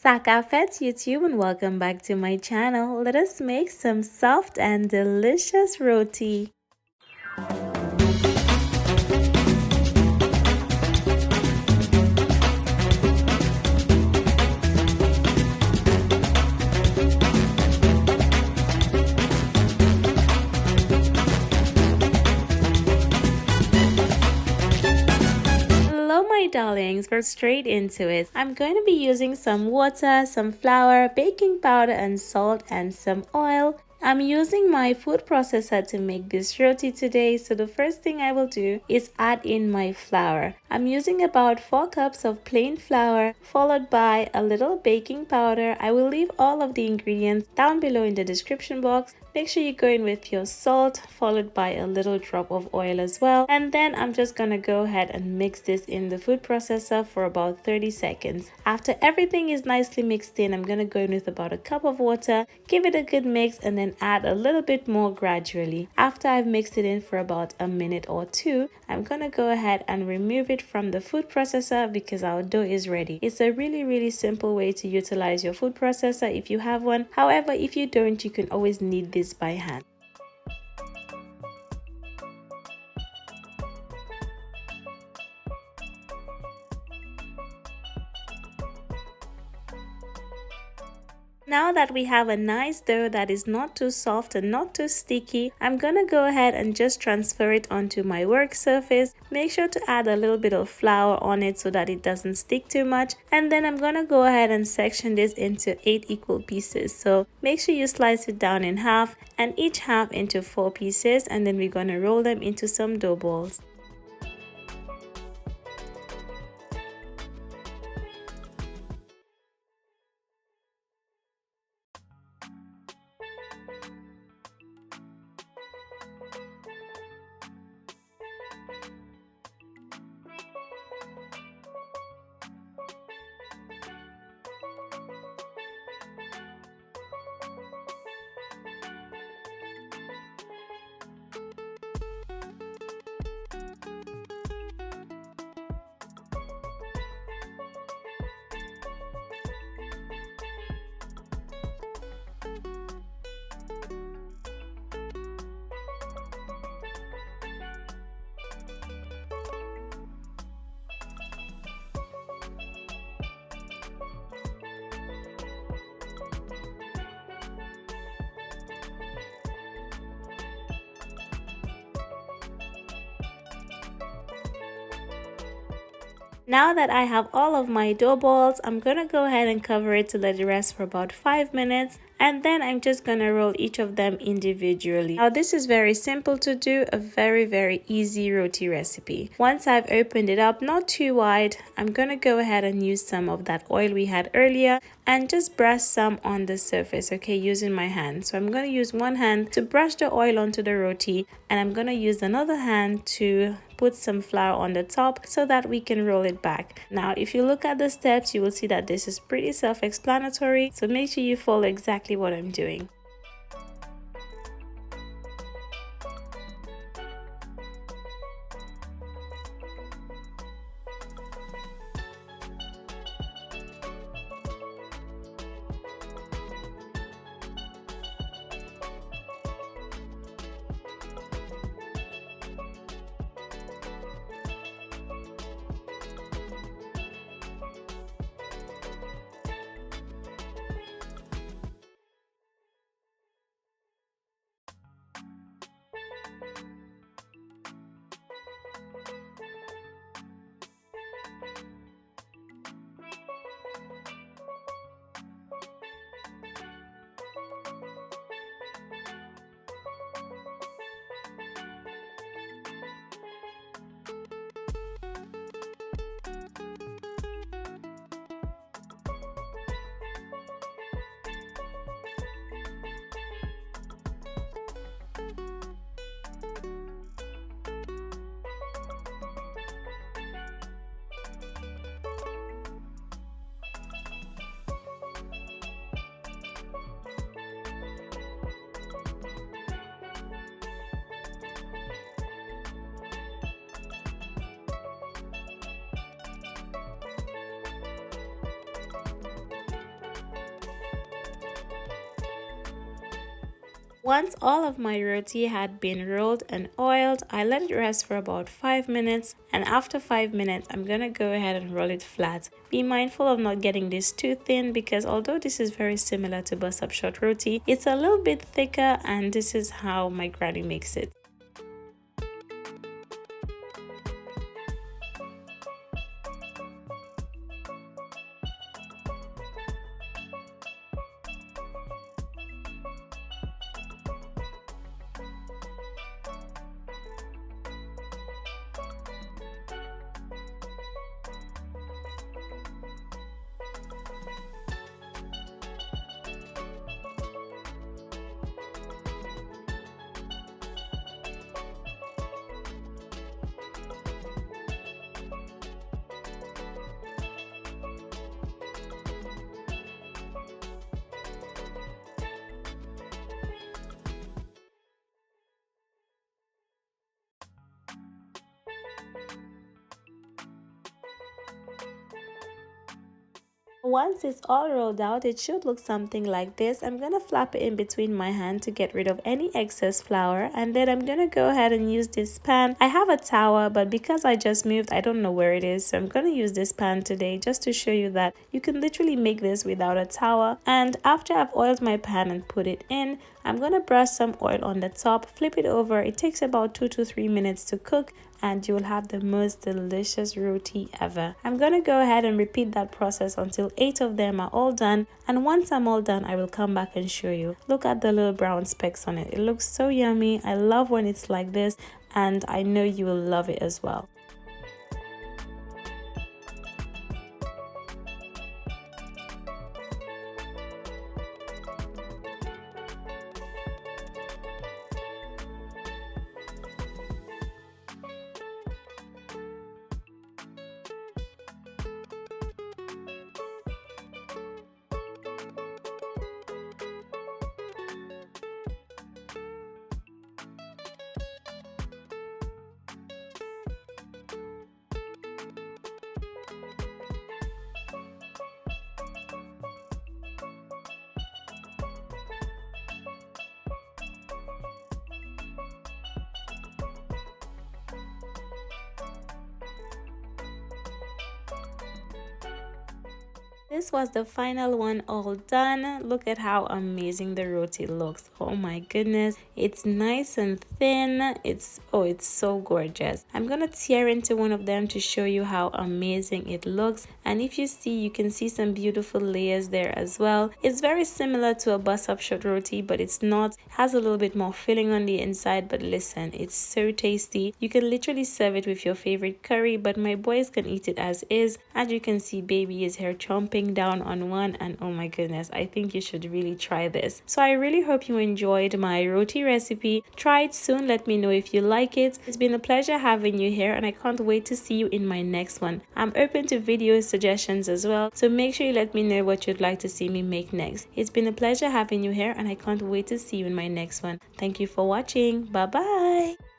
Sakafet YouTube and welcome back to my channel. Let us make some soft and delicious roti. Hello my darlings, we're straight into it. I'm going to be using some water, some flour, baking powder and salt and some oil. I'm using my food processor to make this roti today, so the first thing I will do is add in my flour. I'm using about 4 cups of plain flour followed by a little baking powder. I will leave all of the ingredients down below in the description box. Make sure you go in with your salt followed by a little drop of oil as well, and then I'm just gonna go ahead and mix this in the food processor for about 30 seconds. After everything is nicely mixed in, I'm gonna go in with about a cup of water, give it a good mix, and then add a little bit more gradually. After I've mixed it in for about a minute or two, I'm gonna go ahead and remove it from the food processor because our dough is ready. It's a really simple way to utilize your food processor if you have one. However, if you don't, you can always knead this by hand. Now that we have a nice dough that is not too soft and not too sticky, I'm gonna go ahead and just transfer it onto my work surface. Make sure to add a little bit of flour on it so that it doesn't stick too much. And then I'm gonna go ahead and section this into 8 equal pieces. So make sure you slice it down in half and each half into 4 pieces, and then we're gonna roll them into some dough balls. Now that I have all of my dough balls, I'm gonna go ahead and cover it to let it rest for about 5 minutes, and then I'm just gonna roll each of them individually. Now this is very simple to do, a very easy roti recipe. Once I've opened it up, not too wide, I'm gonna go ahead and use some of that oil we had earlier and just brush some on the surface, okay, using my hand. So I'm gonna use one hand to brush the oil onto the roti, and I'm gonna use another hand to put some flour on the top so that we can roll it back. Now if you look at the steps, you will see that this is pretty self-explanatory, so make sure you follow exactly what I'm doing. Once all of my roti had been rolled and oiled, I let it rest for about 5 minutes, and after 5 minutes I'm gonna go ahead and roll it flat. Be mindful of not getting this too thin, because although this is very similar to bus up short roti, it's a little bit thicker, and this is how my granny makes it. Once it's all rolled out, it should look something like this. I'm gonna flap it in between my hand to get rid of any excess flour, and then I'm gonna go ahead and use this pan. I have a tower, but because I just moved, I don't know where it is, so I'm gonna use this pan today just to show you that you can literally make this without a tower. And after I've oiled my pan and put it in, I'm gonna brush some oil on the top, flip it over. It takes about 2 to 3 minutes to cook, and you will have the most delicious roti ever. I'm gonna go ahead and repeat that process until 8 of them are all done, and once I'm all done, I will come back and show you. Look at the little brown specks on it. It looks so yummy. I love when it's like this, and I know you will love it as well. This was the final one all done. Look at how amazing the roti looks. Oh my goodness, it's nice and thin. It's so gorgeous. I'm gonna tear into one of them to show you how amazing it looks, and if you see, you can see some beautiful layers there as well. It's very similar to a bus up short roti, but it's not. It has a little bit more filling on the inside, but listen, it's so tasty. You can literally serve it with your favorite curry, but my boys can eat it as is. As you can see, baby is here chomping down on one, and oh my goodness, I think you should really try this. So I really hope you enjoyed my roti recipe. Try it soon. Let me know if you like it. It's been a pleasure having you here, and I can't wait to see you in my next one. I'm open to video suggestions as well, so make sure you let me know what you'd like to see me make next. It's been a pleasure having you here, and I can't wait to see you in my next one. Thank you for watching. Bye bye.